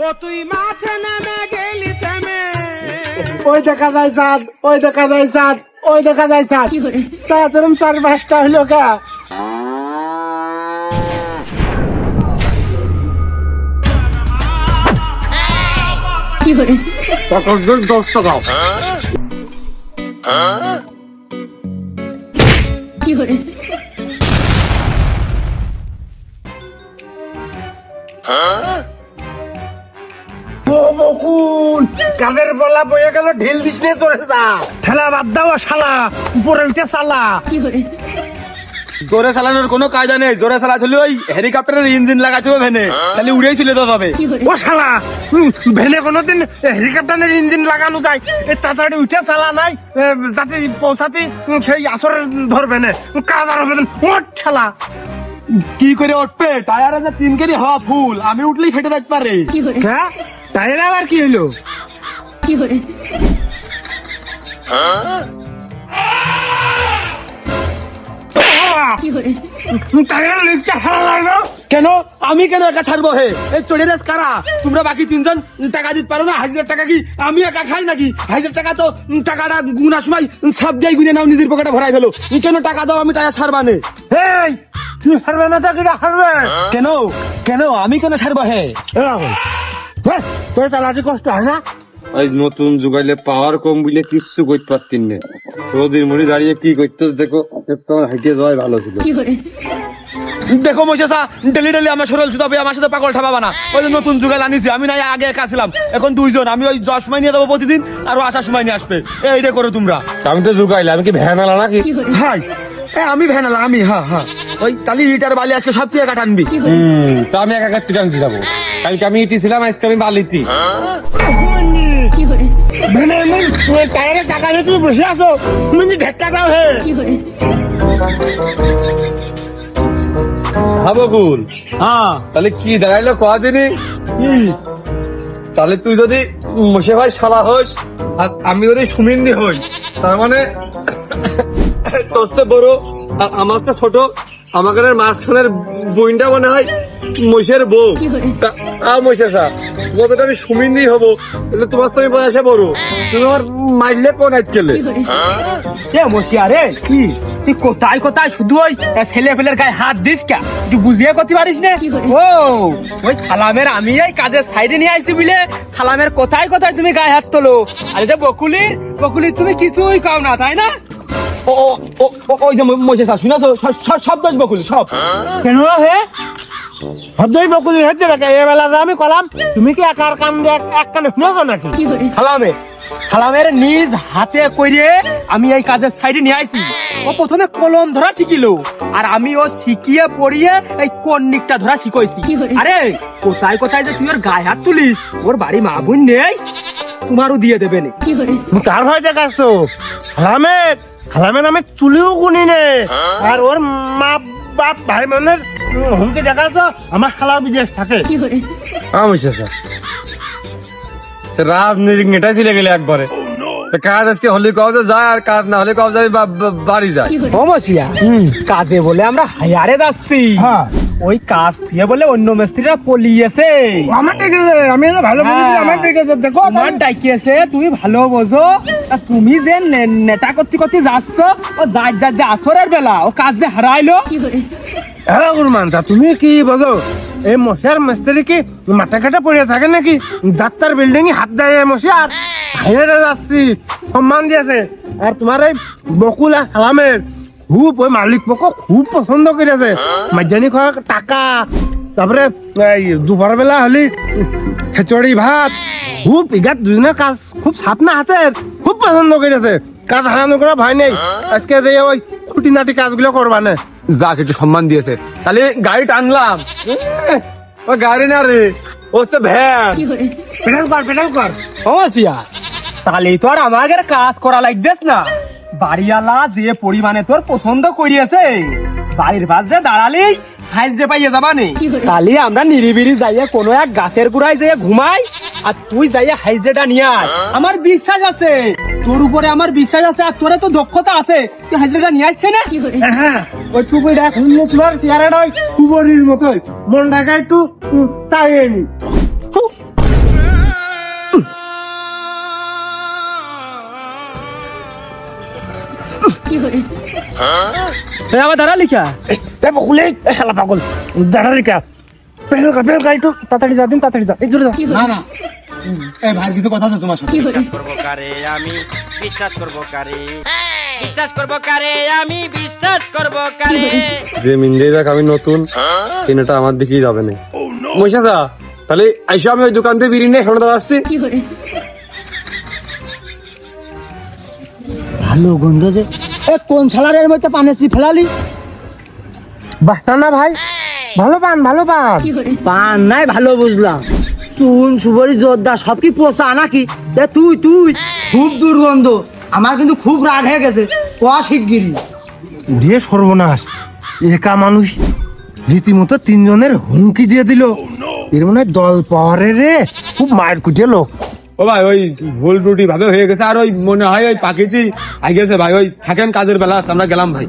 ও তুই মাঠে নেমে গেলি থেমে, ওই দেখা যায় চাঁদ, ওই দেখা যায় চাঁদ, ওই দেখা যায় চাঁদ। চাঁদ এরম 4-5টা হইলো কা? তখন 10 টাকা। কাদের বলা বয়ে গেল, ঢিল দিস নে তোরে যা। ঠেলা বাদ দাও শালা, উপরে উঠে চালা। জোরে চালানোর কোনো কায়দা নেই, জোরে চালাচ্ছিল ওই হেলিকপ্টারের ইঞ্জিন লাগাতে হবে ভেনে, তাহলে উড়েই চলে যেতে হবে। ও শালা, ভেনে কোনোদিন হেলিকপ্টারের ইঞ্জিন লাগানো যায়? তাড়াতাড়ি উঠে চালা নাই, যাতে পৌঁছাতে সেই আসর ধরবে না, কাজ আর হবে না। ওঠ শালা। কি করে উঠবে? টায়ারে যে 3 কেজি হওয়া ফুল, আমি উঠলেই ফেটে যেতে পারে। হ্যাঁ, টায়ারে আবার কি হইলো? কেন আমি কেন একা ছাড়বো? হে এই চড়ে রেস কারা? তোমরা বাকি 3জন টাকা দিতে পারো না? 1000 টাকা কি আমি একা খাই নাকি? 1000 টাকা তো টাকাটা গুনার সময় সব দিয়ে গুনে নাও, নিজের পকেটে ভরাই ফেলো। কেন টাকা দাও, আমি টাকা ছাড়বা নে। তুই হারবে না, তাকে হারবে কেন? কেন আমি কেন ছাড়বো? হে তোর চালাতে কষ্ট হয় না? আজ নতুন যুগাইলে পাওয়ার কম বুঝলে কিচ্ছু করতে পারতেন না। রোদির মুড়ি দাঁড়িয়ে কি করতেছ দেখো, হাইটে যাওয়াই ভালো ছিল। দেখো মশাসা, ডেলি ডেলি আমার শরীর সুতাবে, আমার সাথে পাগল ঠাবাবা না। ওই যে নতুন যুগাল আনিছি আমি, নাই আগে একা ছিলাম, এখন 2 জন। আমি ওই 10 সময় নিয়ে দেবো প্রতিদিন, আর আসার সময় নিয়ে আসবে। এইটা করো তোমরা। আমি তো যুগাইলে, আমি কি ভ্যান আলা নাকি? হাই আমি ভ্যানালা, আমি হ্যাঁ ওই তালি ইটার বালি আজকে সব তুই একা টানবি। তা আমি একা কাটতে টানতে যাবো? কালকে আমি ইটি ছিলাম, আজকে আমি বালিতি। টায়ারে চাকা নিয়ে তুমি বসে আছো, তুমি ঢেক্কা দাও। হে বকুল, হ্যাঁ তাহলে কি দাঁড়াইলো কদিনই? কি? তাহলে তুই যদি মোশে ভাই শালা হইস আর আমি যদি সুমিন্দি হই, তার মানে তোর চেয়ে বড় আর আমার চেয়ে ছোট, আমাকে মাঝখানের বইনটা মনে হয় মহিষের বউ। মহিষা স্যার কতটা আমি সুমিন্দি হবো, তোমার তো বয়সে বড়, তুমি আমার মাইলে কোন আজকেলে মশিয়ারে কি তুই কোথায় কোথায় শুধু ওই ছেলে ফেলের গায়ে হাত দিস কে? তুই বুঝিয়ে করতে পারিস না? ও ওই সালামের আমি এই কাজের সাইডে নিয়ে আসছি বুঝলে, সালামের কোথায় কোথায় তুমি গায়ে হাত তোলো। আর যে বকুলির তুমি কিছুই খাও না, তাই না? ওই যে মশাসা শুনেছো, সব দোষ বকুল, সব। কেন হে হদ্দই বকুলি হচ্ছে নাকি? এবেলা আমি কলাম, তুমি কি একার কাম দিয়ে এক কানে শুনেছো নাকি? সালামের নিজ হাতে কইরে আমি এই কাজের সাইডে নিয়ে আইছি। ও প্রথমে কলম ধরা শিখিল, আর আমি ও শিখিয়ে পড়িয়ে এই কন্নিকটা ধরা শিখাইছি। আরে কোথায় কোথায় যে তুই ওর গায়ে হাত তুলিস, ওর বাড়ি মা বোন নেই, তোমারও দিয়ে দেবে না। কার ভয় দেখাচ্ছো? সালামের আমি চুলিও গুনি নে, আর ওর মা বাপ ভাই বোনের হুমকে দেখাচ্ছ। আমার খালা বিদেশ থাকে। রাজনীতি নেটা ছিলে গেলে একবারে। কাজ আজকে হলে কাজে যায়, আর কাজ না হলে কাজে বাড়ি যায়। মশিয়া কাজে বলে আমরা হায়ারে যাচ্ছি, ওই কাজ থেকে বলে অন্য মিস্ত্রিরা পলিয়েছে। আমার ডেকেছে, আমি ভালো বুঝি, আমার ডেকেছে। দেখো আমার ডাকিয়েছে, তুমি ভালো বোঝো। তুমি যে নেতা করতে করতে যাচ্ছ, ও যা আসরের বেলা ও কাজ যে হারাইলো। হ্যাঁ গুরুমান, তুমি কি বোঝো? এই মশার মিস্ত্রি কি মাথা কাটা পড়ে থাকে নাকি? যাত্রার বিল্ডিং হাত দেয় মশার, হাইয়ারে যাচ্ছি, সম্মান দিয়েছে। আর তোমার এই বকুল আর সালামের খুব ওই মালিক পক্ষ খুব পছন্দ করেছে। মাঝানি খাওয়া টাকা, তারপরে দুপুর বেলা হলি খিচুড়ি ভাত, খুব ইগাত দুজনের কাজ খুব সাপনা হাতের, খুব পছন্দ করেছে। কাজ হারানো করা ভয় নেই। আজকে যে ওই খুঁটিনাটি কাজগুলো করবা না। যাক একটু সম্মান দিয়েছে। তাহলে গাড়ি টানলাম, ও গাড়ি না রে, ও তো ভ্যান। পেডাল কর। মশিয়া তাহলে তো আর আমাদের কাজ করা লাগছিস না। বাড়িওয়ালা যে পরিমাণে তোর পছন্দ করিয়েছে, বাড়ির পাশে দাঁড়ালেই হাইজে পাইয়ে যাবানে। তাহলে আমরা নিরিবিরি যাইয়ে কোনো এক গাছের গুড়ায় যেয়ে ঘুমাই, আর তুই যাইয়ে হাইজেটা নিয়ে আয়। আমার বিশ্বাস আছে তোর উপরে, আমার বিশ্বাস আছে, আর তোরে তো দক্ষতা আছে, তুই হাইজেটা নিয়ে আসছে না? হ্যাঁ, ওই টুপিটা খুললে তোমার চেহারাটা ওই কুবরির মতোই, মনটাকে একটু চাইনি। আবার দাঁড়া লিখা বকুলে খেলা পাগল দাঁড়ালি কা পেডেল কর একটু তাড়াতাড়ি যা দিন তাড়াতাড়ি যা এই জোরে যা না না এই ভাইয়ের কিছু কথা আছে তোমার সাথে করবো কারে আমি বিশ্বাস করবো কারে বিশ্বাস করবো কারে আমি বিশ্বাস করবো কারে যে মিন্ডে যাক আমি নতুন কিনাটা আমার দিকেই যাবে না মশাদা তাহলে আইসা আমি ওই দোকান থেকে বিরিয়ানি নিয়ে এখন আসছি ভালো গন্ধ যে এ কোন ছালারের মধ্যে পানেছি ফেলালি বাহ না ভাই ভালো পান পান নাই ভালো বুঝলাম চুন সুবরি জোরদার সব কি পোষা নাকি তুই খুব দুর্গন্ধ আমার কিন্তু খুব রাগ হয়ে গেছে অশিগগিরি উড়িয়ে সর্বনাশ একা মানুষ রীতিমতো 3 জনের হুমকি দিয়ে দিল এর মনে হয় দল পাওয়ারের রে খুব মায়ের কুটিয়ে লোক ও ভাই ওই ভুল ত্রুটি ভাবে হয়ে গেছে আর ওই মনে হয় ওই পাখিটি আই গেছে ভাই ওই থাকেন কাজের বেলা আমরা গেলাম ভাই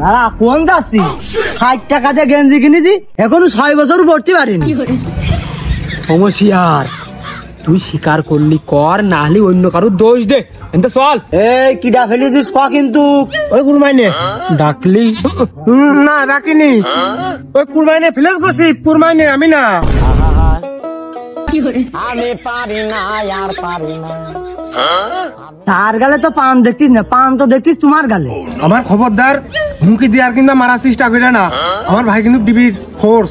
দাদা কোন যাচ্ছি 60 টাকা দিয়ে গেঞ্জি কিনেছি এখনো 6 বছর পড়তে পারিনি সমস্যার তুই স্বীকার করলি কর না হলে অন্য কারো দোষ দে এনতে চল এই কিডা ফেলেছিস কিন্তু ওই কুরমাইনে ডাকলি না রাখিনি ওই কুরমাইনে ফিলেস গছি কুরমাইনে আমি না আমি পারি না আর পারি না তার গালে তো পান দেখতিস না পান তো দেখতিস তোমার গালে আমার খবরদার হুমকি দেওয়ার কিংবা মারার চেষ্টা করে না আমার ভাই কিন্তু ডিবির ফোর্স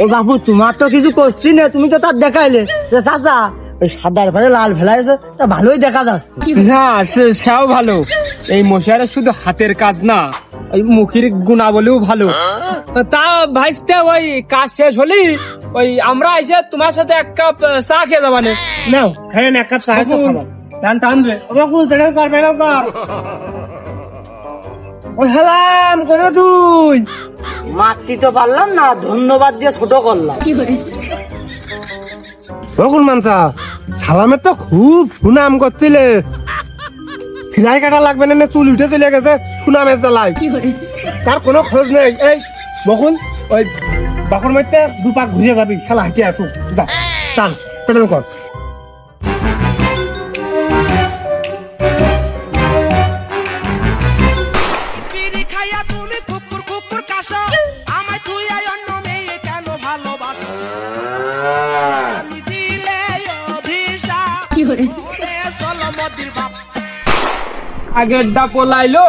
ও বাবু তোমার তো কিছু করছি না তুমি তো তার দেখাইলে যে চাচা ওই সাদার ফেলে লাল ফেলাইছে তা ভালোই দেখা যাচ্ছে না সেও ভালো এই মশারের শুধু হাতের কাজ না ওই মুখের গুণা বলেও ভালো তা ভাইস্তে ওই কাজ শেষ হলি ওই আমরা এসে তোমার সাথে 1 কাপ চা খেয়ে যাবানে নাও খাইন এক কাপ চা খাবো টান রে বকুল পেড়াও কর ওই হালাম করে তুই মারতে তো পারলাম না ধন্যবাদ দিয়ে ছোট করলাম বকুল মানসা সালামের তো খুব সুনাম করছিলে ফিলাই কাটা লাগবে না চুল উঠে চলে গেছে সুনামের জ্বালাই তার কোনো খোঁজ নেই এই বকুল ওই বাকর মধ্যে 2 পাক ঘুরে যাবি খেলা হাঁটিয়ে আসু যা টান পেডেল কর বিড়ি খাইয়া তুমি কুকুর কুকুর কাশো আমায় তুই অন্য মেয়ে কেন ভালোবাসো আমি দিলে অভিশাপ ওরে চলো মতির বাপ আগের ডা পলাইলো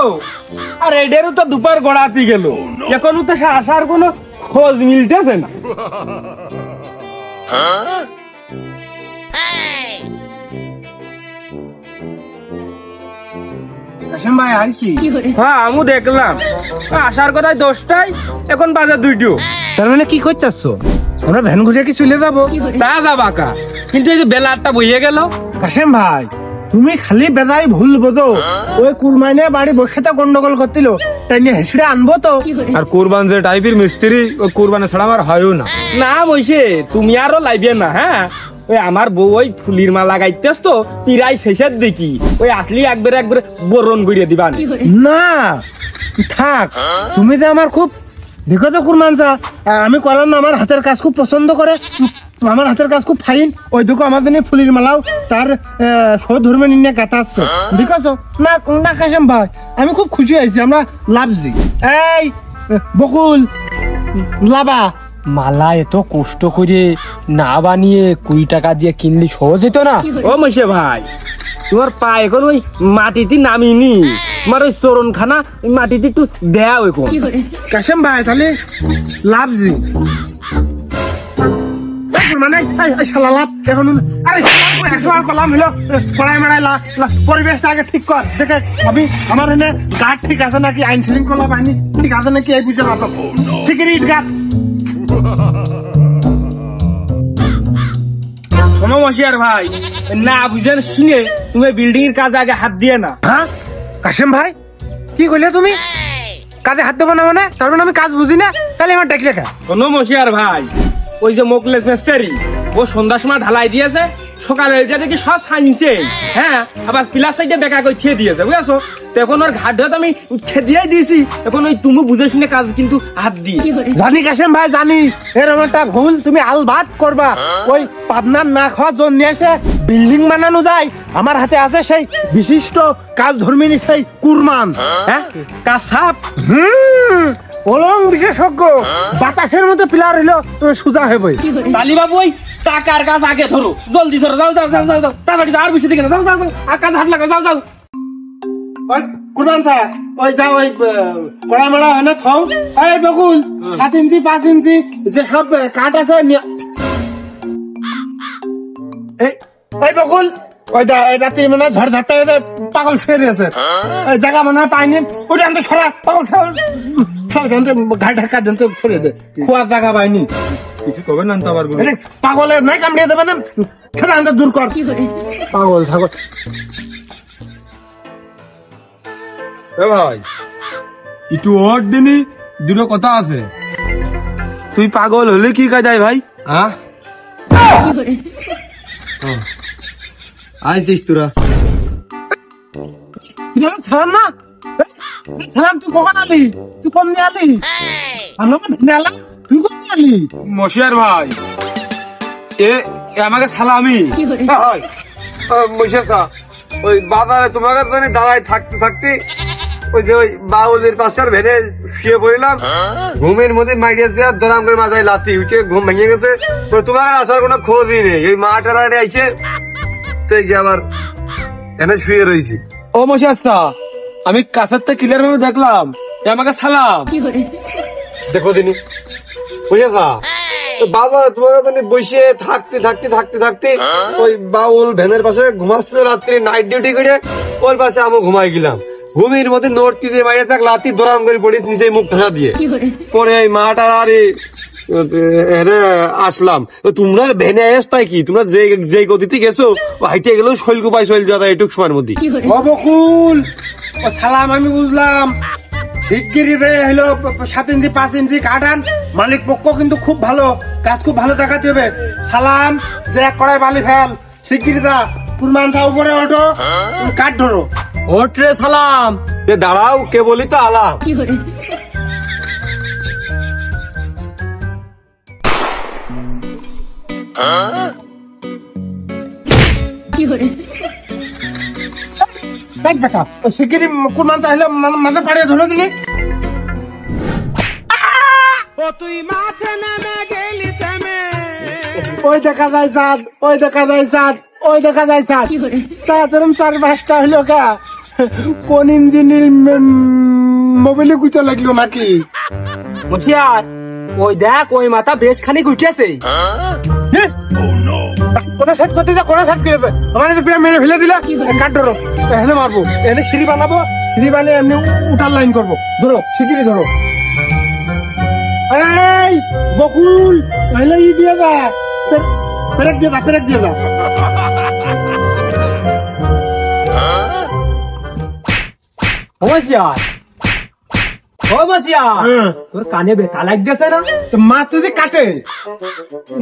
আর এডেরও তো দুপার গড়াতে গেল এখনো তো আসার কোনো খোঁজ মিলতেছে না কাশেম ভাই আইছি হ্যাঁ আমি দেখলাম আসার কথায় 10টায় এখন বাজে 2টো তার মানে কি করতেছ আমরা ভ্যান ঘুরে কি চলে যাবো তা যাবা কা কিন্তু এই যে বেলা 8টা বইয়ে গেল কাশেম ভাই তুমি খালি বেলায় ভুল বোঝো ওই কুরমাইনে বাড়ি বসেতে গন্ডগোল করছিল তাই নিয়ে হেসড়ে আনবো তো আর কুরবান যে টাইপের মিস্ত্রি ওই কুরবানে ছাড়া আমার হয়ও না না বইছে তুমি আরো লাইবে না হ্যাঁ ওই আমার বউ ওই ফুলির মালা গাইতেছ তো পিরাই শেষের দেখি ওই আসলি একবারে বরণ করিয়ে দিবান না থাক তুমি যে আমার খুব দেখো তো কুরমানসা আমি কলাম না আমার হাতের কাজ খুব পছন্দ করে আমার হাতের কাজ খুব ফাইন ওই দেখো আমার জন্য ফুলির মালাও তার সৌধর্মে নিয়ে কাটাচ্ছে দেখছো না না কাশেম ভাই আমি খুব খুশি হয়েছি আমরা লাভছি এই বকুল লাভা মালা এত কষ্ট করে না বানিয়ে 20 টাকা দিয়ে কিনলি সহজ হতো না ও মশে ভাই তোমার পা এখন ওই মাটিতে নামিনি তোমার ওই চরণখানা মাটিতে একটু দেয়া ওই কোন কাশেম ভাই তাহলে লাভছি মানে শালা লাভ এখন আরে 100 আর কলাম হলো পড়াই মারাই পরিবেশটা আগে ঠিক কর দেখে আমি আমার এনে গার্ড ঠিক আছে নাকি আইন শৃঙ্খলা বাহিনী ঠিক আছে নাকি এই বুঝতে পারবো সিকিউরিটি গার্ড শোনো মশিয়ার ভাই না বুঝেন শুনে তুমি বিল্ডিং এর কাজ আগে হাত দিয়ে না হ্যাঁ কাশেম ভাই কি কইলে তুমি কাজে হাত দেবো না মানে তার মানে আমি কাজ বুঝি না তাহলে আমার ডাকি লেখা শোনো মশিয়ার ভাই ওই যে মোকলেস মিস্ত্রি ও সন্ধ্যার সময় ঢালাই দিয়েছে, সকালে ওইটা দেখি সব ছাইছে, হ্যাঁ, আবার পিলার সাইডে বেকা করে খেয়ে দিয়েছে, বুঝেছো? তো এখন ওর ঘাট ধরে আমি খেয়ে দিয়েছি, এখন ওই তুমি বুঝে শুনে কাজ কিন্তু হাত দিয়ে। জানি কাশেম ভাই জানি, এরকম একটা ভুল তুমি আলবাত করবা। ওই পাবনার না খাওয়া জোন নিয়ে এসে বিল্ডিং বানানো যায়, আমার হাতে আছে সেই বিশিষ্ট কাজ ধর্মিনী সেই কুরমান, হ্যাঁ, কাজ সাপ। পলং বিশেষজ্ঞ, বাতাসের মধ্যে পিলার হইলো সোজা হইবই। তালি বাবু ওই টাকার কাজ আগে ধরো, জলদি ধরো, যাও যাও যাও যাও যাও, তাড়াতাড়ি আর বেশি দিকে না, যাও যাও যাও, আর কাজ হাত লাগাও, যাও যাও। ওই কুরমান স্যার, ওই যাও, ওই কড়া মারা হয় না থং, এই বকুল 7 ইঞ্চি 5 ইঞ্চি যে সব কাঠ আছে এই বকুল, ওই রাতে মানে ঝড়ঝাপটা পাগল ফেরে আছে, জায়গা মনে হয় পাইনি, ওটা আনতে সরা পাগল ঘাট ঢাকা জানতে ছড়িয়ে দে, খোয়ার জায়গা পাইনি। কিছু কবে না তো আবার পাগলের নাই কামড়িয়ে দেবে না, খেলা আনতে দূর কর পাগল ছাগল। ভাই একটু ওর দিনই দুটো কথা আছে। তুই পাগল হলে কি কাজায় ভাই? হ্যাঁ আইতিস তোরা সালাম না, সালাম তুই কখন আলি? তুই কম নিয়ে আলি? আমরা ভেঙে আলাম, তুই কম নিয়ে আলি? মশিয়ার ভাই, এ আমাকে সালামি। মশিয়া ওই বাজারে তোমাকে দাঁড়ায় থাকতে থাকতে ওই যে ওই বাউলের পাশে ভেড়ে শুয়ে পড়লাম, ঘুমের মধ্যে মাইরিয়েছে আর দরাম করে মাথায় লাথি উঠে ঘুম ভেঙে গেছে। তোমার আসার কোনো খোঁজই নেই, এই মাটার আইছে তো আবার এনে শুয়ে রয়েছি। ও মশিয়াস্তা, আমি কাছের থেকে ক্লিয়ার ভাবে দেখলাম, আমাকে সালাম। দেখো দিনি বুঝেছা, বাবা তোমাকে বসে থাকতে থাকতে থাকতে থাকতে ওই বাউল ভ্যানের পাশে ঘুমাচ্ছিল রাত্রি নাইট ডিউটি করে, ওর পাশে আমি ঘুমাই গেলাম। ঘুমের মধ্যে নোটটি দিয়ে বাইরে থাক লাতি দরাম করে পড়ি নিচে মুখ ঠাসা দিয়ে পরে এই মাটা আরে আসলাম। তোমরা ভেনে আসতাই কি, তোমরা যে গতিতে গেছো হাইটে গেলেও শৈল কুপাই শৈল যাতা এটুক সময়ের মধ্যে। ও বকুল, ও সালাম আমি বুঝলাম, শিগগিরি রে হইলো 7 ইঞ্চি 5 ইঞ্চি কাটান, মালিক পক্ষ কিন্তু খুব ভালো কাজ, খুব ভালো দেখাতে হবে। সালাম যে এক কড়াই বালি ফেল, শিগগিরি দা কুরমান সা উপরে ওঠো, কাঠ ধরো। ওঠ রে সালাম। দাঁড়াও, কে বলি তো আলাম। শিগগিরি কুরমান চাইলে মাঝে পাড়িয়ে ধরে দিলি। ও তুই মাঠে নেমে গেলি থেমে, ওই দেখা যায় চাঁদ, ওই দেখা যায় চাঁদ, ওই দেখা যায় চাঁদ, চাঁদ এরম 4-5টা হইলো কা, কোন ইঞ্জিনের মোবাইলে গুঁচো লাগলো নাকি? মশিয়ার ওই দেখ, ওই মাথা বেশ খানিক উঠেছে। কোনে সেট করতে যা, কোনে সেট করে দে, আমার পুরো মেরে ফেলে দিলা। কাট ধরো, এখানে মারবো, এখানে সিঁড়ি বানাবো, সিঁড়ি বানিয়ে এমনি উঠার লাইন করবো। ধরো শিগগিরি ধরো। এই বকুল, তাহলে ই দিয়ে যা, পেরেক দিয়ে যা, পেরেক দিয়ে যা। ও মশিয়ার, ও মশিয়ার, তোর কানে ব্যথা লাগতেছে না? মাতে যে কাটে,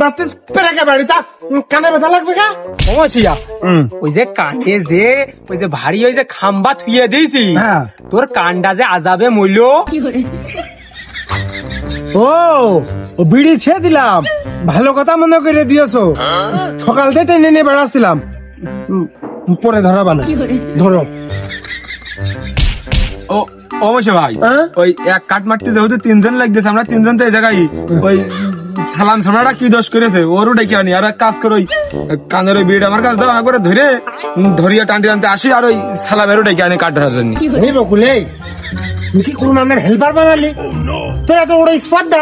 মাতে পেরেকে বাড়ি তা কানে ব্যথা লাগবে কা? ও মশিয়া, ওই যে কানে যে ওই যে ভারী ওই যে খাম্বা থুয়ে দিয়েছি, তোর কানটা যে আজাবে মইল। ও বিড়ি ছেড়ে দিলাম, ভালো কথা মনে করে দিয়েছো। সকাল থেকে টেনে নিয়ে বেড়াচ্ছিলাম, পরে ধরাবা না, ধরো। ও অবশ্যই ভাই, ওই এক কাঠ মারতে যেহেতু 3 জন লাগতেছে, আমরা 3 জন তো এই জায়গায় ওই সালাম সামনাটা কি দোষ করেছে ওরও ডেকে আনি। আর এক কাজ করো, ওই কানের ওই বিড়ি আমার কাছে দাও, একবারে ধরে ধরিয়া টানতে টানতে আসি আর ওই সালামেরও ডেকে আনি কাঠ ধরার জন্য। বকুলে তুই কি কুরমানের হেল্পার বানালি? তোরা তো ওরা স্পর্ধা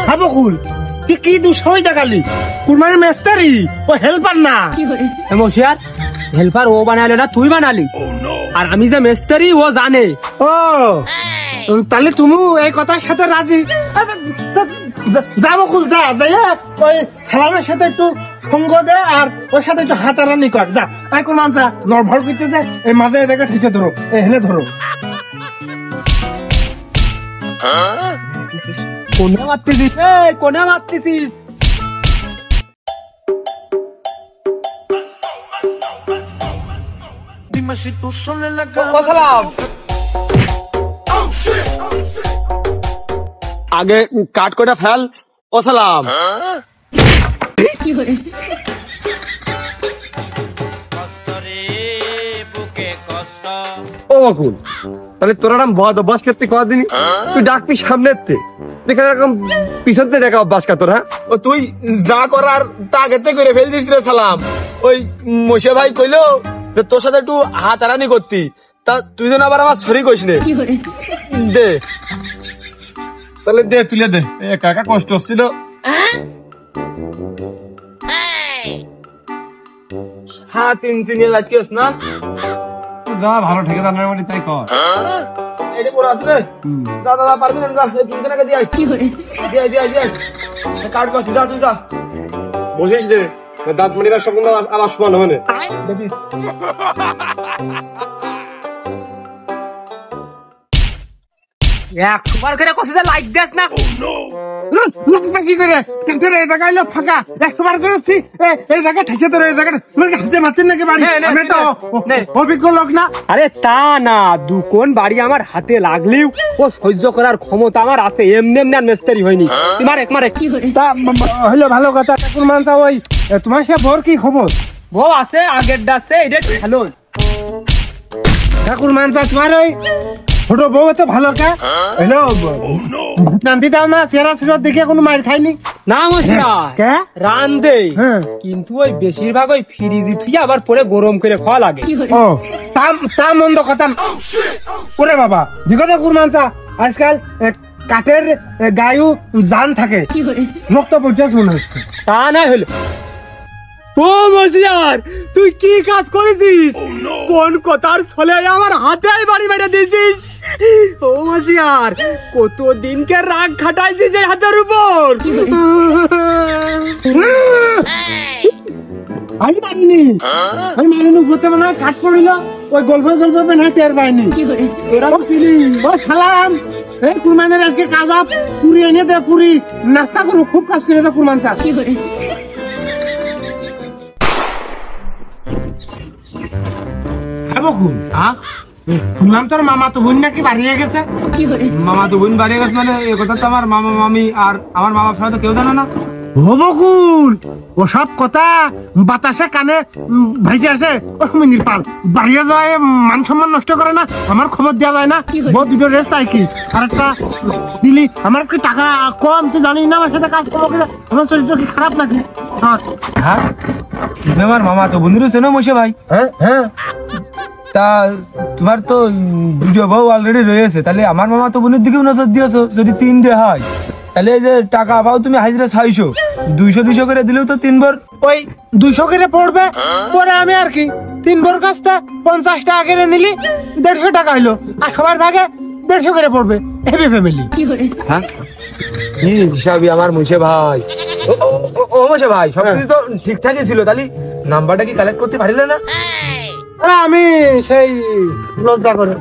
হ্যাঁ বকুল, তুই কি দুঃসময় দেখালি? কুরমানের মেস্তারি, ও হেল্পার না। মশিয়ার হেল্পার ও বানালে না, তুই বানালি। আর আমি যে মেস্তারি ও জানে। ও তাহলে তুমি এই কথার সাথে রাজি? যা বকুল যা, ওই সালামের সাথে একটু সঙ্গ দে আর ওর সাথে একটু হাতারানি কর। যা কুরমান যা, নড়ভড় করতে দে, এই মাঝে এদিকে ঠিকছে ধরো, এখানে ধরো। কোনে মারতেছিস, কোনে মারতেছিস? ও সালাম আগে কাট কটা ফেল। ও সালাম ও বকুল, তাহলে তোর নাম বদ অভ্যাস করতে কদিন তুই ডাকবি সামনে এরকম পিছনতে দেখা অভ্যাস কর তোর। হ্যাঁ, ও তুই যা করার তা আগেতে করে ফেলছিস রে সালাম। ওই মোশে ভাই কইলো যে তোর সাথে একটু হাতারানি করতি, তা তুই যেন আবার আমার সরি কইস নে। দে তাহলে দে, তুলে দে, একা একা কষ্ট হচ্ছিল। হ্যাঁ, 3 দিন লাগছিস না, যা ভালো ঠিকাদার মানে তাই কর। এটা পড়া আছে রে, দাদা পারবি না, যা এই তিনটা টাকা দিয়ে আই, দিয়ে কাট করছিস, যা তুই যা বসিস রে, দাঁত মারিবার সম্বন্ধে আলাপ সমান হবে না। একবার করে কষিতে লাইক দেস না। কি করে এই জায়গা হলো ফাঁকা, একবার করেছি এই জায়গা ঠেকে তোর এই জায়গাটা হাতে মারছেন নাকি বাড়ি? আমি তো অভিজ্ঞ লোক না। আরে তা না, দুকোন বাড়ি আমার হাতে লাগলেও ও সহ্য করার ক্ষমতা আমার আছে, এমনি এমনি আর মিস্ত্রি হয়নি। তোমার এক মারে তা হলো ভালো কথা। ঠাকুর মানসা, ওই তোমার সে ভোর কি খবর? বউ আছে, আগের ডাছে এটা ভালো। ঠাকুর মানসা, তোমার ওই ছোট বউ তো ভালো কা হলো, নান্তি দাও না, চেহারা সুরত দেখে কোনো মার খাইনি না মশাই, রান দে, কিন্তু ওই বেশিরভাগ ওই ফ্রিজি থুই আবার পরে গরম করে খাওয়া লাগে। ও তা মন্দ কথা ওরে বাবা। দেখো ঠাকুর মানসা, আজকাল কাঠের গায়ু জান থাকে, রক্ত পর্যাস মনে হচ্ছে। তা না হলো ও মশিয়ার, তুই কি কাজ করেছিস? কোন কথার ছলে আমার হাতে বাড়ি মেরে দিয়েছিস? ও মশিয়ার, কতদিনকে রাগ খাটাইছিস এই হাতের উপর? আমি মানিনি করতে মনে হয় কাঠ পড়িল, ওই গল্প বেনা টের পাইনি। এরকম ছিলি ওই খালাম এই কুরমানের আজকে কাজা পুরি এনে দে, পুরি নাস্তা করো, খুব কাজ করে দে কুরমান চা। শুনলাম তোর মামা তো বোন নাকি বাড়িয়ে গেছে। মামা তো বোন বাড়িয়ে গেছে মানে এ কথা তো আমার মামা মামি আর আমার মামা ছাড়া তো কেউ জানে না। ও বকুল, ওসব কথা বাতাসে কানে ভাইসে আসে, ও মিনির পাল বাড়িয়ে যায়, মান সম্মান নষ্ট করে না, আমার খবর দেওয়া যায় না। বহুত দুটো রেস্ট আই কি আর একটা দিলি, আমার কি টাকা কম তুই জানিস না, আমার সাথে কাজ করবো কিনা, আমার চরিত্র কি খারাপ নাকি? হ্যাঁ, আমার মামা তো বন্ধুরও চেনো মোশে ভাই। হ্যাঁ, তা তোমার তো দুটো বউ অলরেডি রয়েছে, তাহলে আমার মামা তো বোনের দিকেও নজর দিয়েছো। যদি 3 হয় তাহলে এই যে টাকা পাও তুমি হাজিরা 600, 200 করে দিলেও তো 3 বার ওই 200 করে পড়বে, পরে আমি আর কি 3 বার কাজটা 50 টাকা করে নিলি, 150 টাকা হইলো, আর সবার ভাগে 150 করে পড়বে, হেভি ফ্যামিলি। হ্যাঁ, কি হিসাবই আমার মুছে ভাই। ও মুছে ভাই, সবকিছু তো ঠিকঠাকই ছিল, তাহলে নাম্বারটা কি কালেক্ট করতে পারিলে না? আমি সেই লজ্জা করে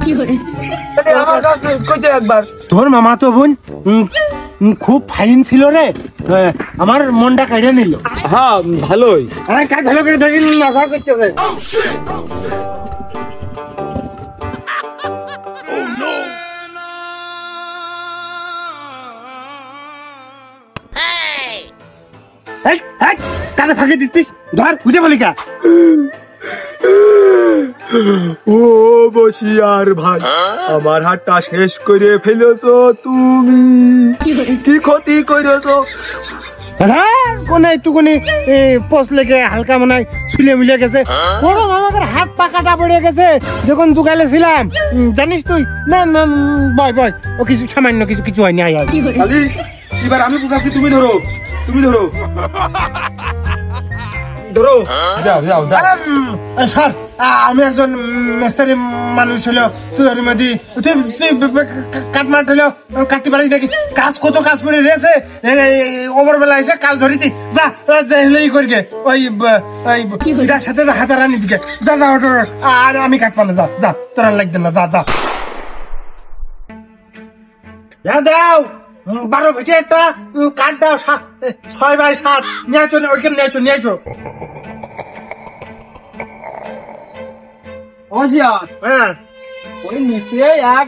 আমার কাছে কইতে একবার। তোর মামা তো বোন খুব ফাইন ছিল রে, আমার মনটা কেড়ে নিল। হ্যাঁ, ভালোই ভালো করে ধরে নজর করতেছে। কানে ফাঁকে দিচ্ছিস, ধর খুঁজে বলি কা। ও বসিয়ার ভাই, আমার হাতটা শেষ করে ফেলেছো তুমি, কি ক্ষতি করেছো? কোন একটুখানি পোস্ট লেগে হালকা মনে হয় ছুলে মিলে গেছে, বড় আমাদের হাত পা কাটা পড়ে গেছে যখন দোকানে ছিলাম, জানিস তুই? না না বয় ও কিছু সামান্য কিছু হয়নি। আয় এবার আমি বুঝাচ্ছি, তুমি ধরো স্যার, আমি একজন মেস্তারি মানুষ হলো, তুই ওর মধ্যে তুই কাটমাট হলো কাটতে পারিস নাকি? কত কাজ করে রয়েছে, ওপর বেলা এসে কাজ ধরেছি, যা হলো ই করি গে, ওই এটার সাথে হাতারানি দিকে যা, আর আমি কাটপানো, যা তোরা লাগবে না, যা দাও 12 ফিটে একটা কাঠ দাও, 6x7 নিয়ে চলে, ওইখানে নিয়ে আসো। অবশ্যই হ্যাঁ ওই নিচে এক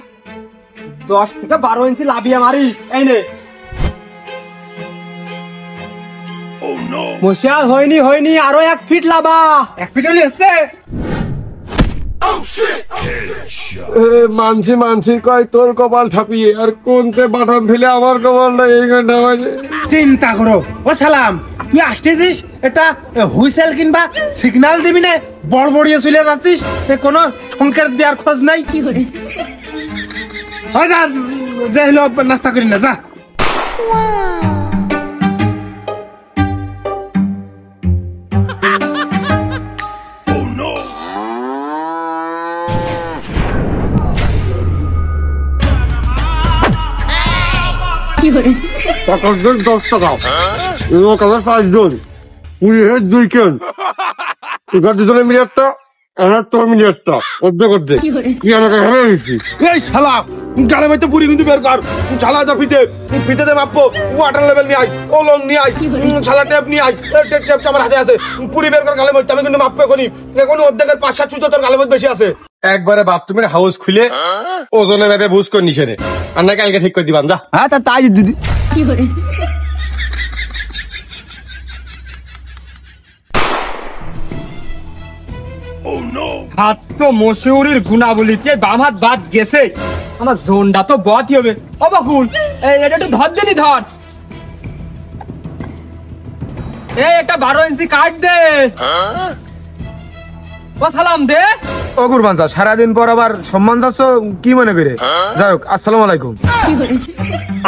10 থেকে 12 ইঞ্চি লাভিয়ে মারিস। এই নে মশিয়ার হয়নি আরো 1 ফিট লাভা। 1 ফিট হলে হচ্ছে। মানছি কয় তোর কপাল ঠাপিয়ে আর কোনতে বাটন ফেলে আমার কপালটা এই ঘন্টা বাজে। চিন্তা করো ও সালাম, তুই আসতেছিস এটা হুইসেল কিংবা সিগন্যাল দিবি না, বড়বড়িয়ে চলে যাচ্ছিস, কোনো সংকেত দেওয়ার খোঁজ নাই। হয় যা, যে হলো নাস্তা করি না যা। টাকার 10 টাকা, লোক আমার 5 জন, পুলিশের 2 কেন, এবার 2 জনে মিলে একটা, আমার তোর মিলে একটা, অর্ধেক কি আমাকে হেরে গেছি। এই শালা গালে মধ্যে পুরি কিন্তু বের কর, শালা যা ফিতে দে মাপবো, ওয়াটার লেভেল নিয়ে আয়, ও লং নিয়ে আয়, শালা টেপ নিয়ে আয়, টেপ আমার হাতে আছে, পুরি বের কর গালে মধ্যে, আমি কিন্তু মাপবো এখন অর্ধেকের 5-7 চুতো তোর গালে মধ্যে বেশি আছে। একবারে বাথরুমের হাউস খুলে ওজনে ভেবে বুঝ করে নিছে রে, আর না কালকে ঠিক করে দিবান যা। হ্যাঁ তাই দিদি হাত তো মশিউরির গুণাবলীতে বাম হাত বাদ গেছে, আমার জোনটা তো বতই হবে। ও বাকুল, এটা একটু ধর দেনি ধর, একটা 12 ইঞ্চি কাট দে। ও সালাম দে। ও কুরবান চা, সারাদিন পর আবার সম্মান চাচ্ছ কি মনে করে? যাই হোক, আসসালামু আলাইকুম।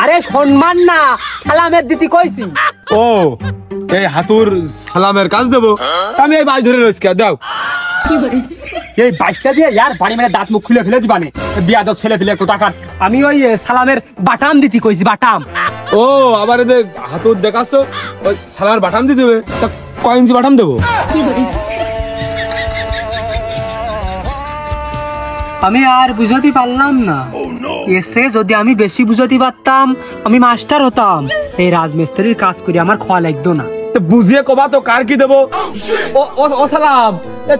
আরে সম্মান না, সালামের দিতি কইছি। ও এই হাতুর সালামের কাজ দেবো, আমি এই বাই ধরে রয়েছি, দাও। এই 22টা দিয়ে ইয়ার বাড়ি মেরে দাঁত মুখ খুলে ফেলে দিবানে, বিয়াদব ছেলে ফেলে কোথাকার। আমি ওই সালামের বাটাম দিতি কইছি, বাটাম। ও আবার এদের হাতুর দেখাচ্ছ, ওই সালামের বাটাম দিয়ে দেবে, তা কয় ইঞ্চি বাটাম দেবো? আমি আর বুঝাতে পারলাম না, এসে যদি আমি বেশি বুঝাতে পারতাম আমি মাস্টার হতাম। এই রাজমিস্ত্রির কাজ করে আমার খাওয়া লাগতো না। বুঝিয়ে কবা তো কার কি দেবো? ও সালাম,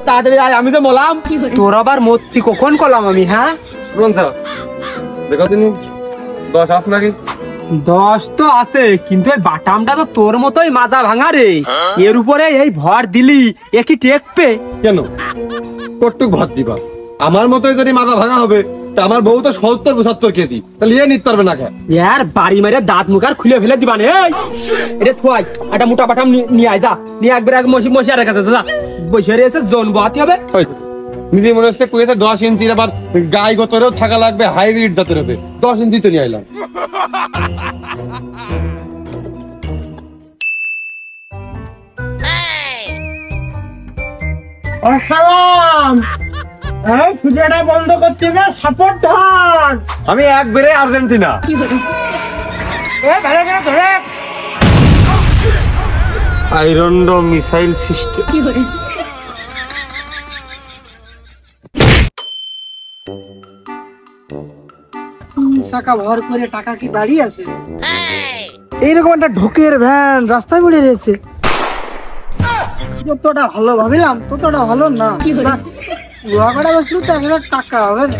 তাড়াতাড়ি আয়, আমি যে মলাম। তোর আবার মূর্তি কখন করলাম আমি? হ্যাঁ দেখো তিনি 10 আছে নাকি? 10 তো আছে, কিন্তু এই বাটামটা তো তোর মতোই মাজা ভাঙা রে। এর উপরে এই ভর দিলি এ কি টেকবে? কেন কটুক ভর দিবা? আমার মতোই যদি মাথা ভাঙা হবে তা আমার বউ তো 70-75 কেজি, তাহলে ইয়ে নিতে পারবে না কেন? ইয়ার বাড়ি মেরে দাঁত মুখ আর খুলে ফেলে দিবানে। এই এটা থুয়াই, একটা মোটা বাটাম নিয়ে আয়, যা নিয়ে একবার এক মশিয়ারের কাছে যা, বসে রয়েছে জোন বাতি হবে। নিজে মনে হচ্ছে কুয়েতে 10 ইঞ্চির আবার গাই গতরেও থাকা লাগবে, হাইব্রিড জাতের হবে। 10 ইঞ্চি তো নিয়ে আইলাম। সালাম, এই ফুটাটা বন্ধ করতে হবে, সাপোর্ট ধর। আমি একবারে আর্জেন্টিনা। এ ভালো করে ধরে। আয়রন ডোম মিসাইল সিস্টেম। চাকা ভর করে টাকা কি দাঁড়িয়ে আছে? এইরকম একটা ঢোকের ভ্যান রাস্তায় পড়ে রয়েছে। যতটা ভালো ভাবিলাম ততটা ভালো না। লোহাগড়া বসলে তো 1000 টাকা হবে না।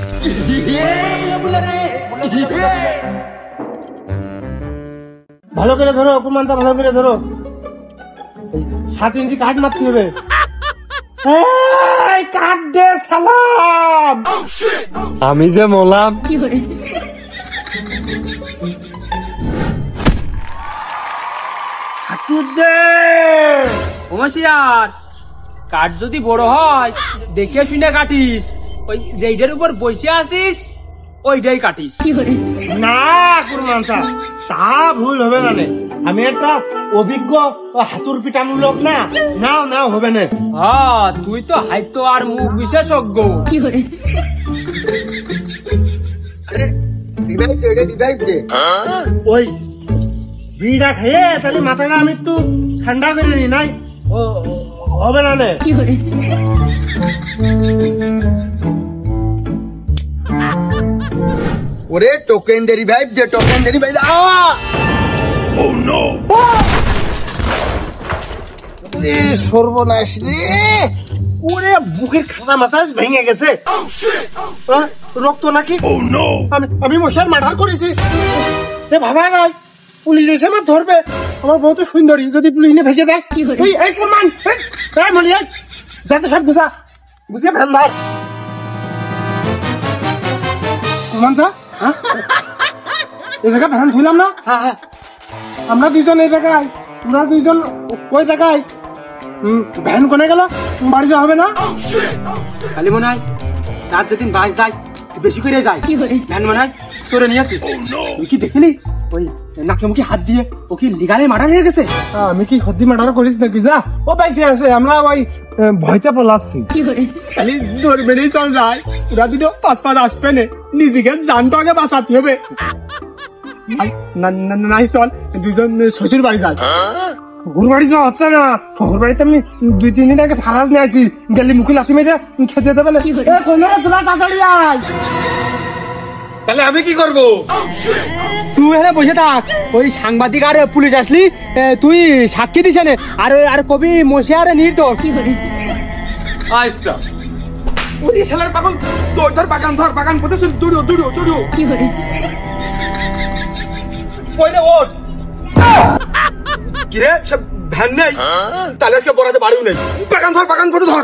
ভালো করে ধরো অপমানটা, ভালো করে ধরো। 7 ইঞ্চি কাঠ মারতে হবে। এই কাঠ দে সালাম। আমি যে মলাম। হাতুর দে। ওমাশিয়ার কাঠ যদি বড় হয় দেখে শুনে কাটিস, ওই যেইটার উপর বসে আসিস ওইটাই কাটিস। না কুরমান স্যার, তা ভুল হবে না। আমি একটা অভিজ্ঞ হাতুর পিটানো লোক না। না হবে না। হ্যাঁ তুই তো হাইতো আর মুখ বিশেষজ্ঞ। ওই বিড়া খেয়ে তাহলে মাথাটা আমি একটু ঠান্ডা করে নি, নাই ও হবে না। ওরে টোকেন দেরি ভাই, যে টোকেন দেরি ভাই। সর্বনাশ রে। ওরে বুকের খাতা মাথা ভেঙে গেছে রক্ত নাকি আমি মশার মার্ডার করেছি এ ভাবা নাই পুলিশ এসে আমার ধরবে আমার বউ তো সুন্দরী যদি পুলিশ নিয়ে ভেজে দেয় এই কুরমান মনে যায় যাতে সব বুঝা বুঝে ভ্যান ধর কুরমান স্যার এই জায়গা ভ্যান ধুলাম না আমরা দুইজন এই জায়গায় আমরা দুইজন ওই জায়গায় ভ্যান কোনে গেল বাড়ি যাওয়া হবে না খালি মনে হয় রাত যেদিন বাইশ যায় বেশি করে যায় ভ্যান মনে হয় চোরে নিয়ে আসি তুই কি দেখিনি ওই নাকে মুখে হাত দিয়ে ও কি লিগালে মার্ডার হয়ে গেছে আমি কি সত্যি মার্ডার করিস নাকি যা ও পাইছে আছে আমরা ওই ভয়তে পলাচ্ছি খালি ধরবে নেই চল যায় ওরা দুটো পাঁচ আসবে না নিজেকে জানতো আগে বাঁচাতে হবে নাই চল দুজন শ্বশুর বাড়ি যায় শ্বশুর বাড়ি যাওয়া হচ্ছে না শ্বশুর বাড়িতে আমি 2-3 দিন আগে ফারাজ নিয়ে আসি গেলি মুখে লাথি মেরে খেতে যেতে পারলে তাড়াতাড়ি আয় তাহলে আমি কি করব তুই এখানে বসে থাক ওই সাংবাদিক আর পুলিশ আসলি তুই সাক্ষী দিস নে আর কবি মশে আর নির্দোষ আইসটা ওরে শালার পাগল ধর বাগান পথে দৌড়ো ওইলে ওঠ কি রে সব ভ্যান নেই তাহলে আজকে বড়াতে বাড়িও নেই বাগান পথে ধর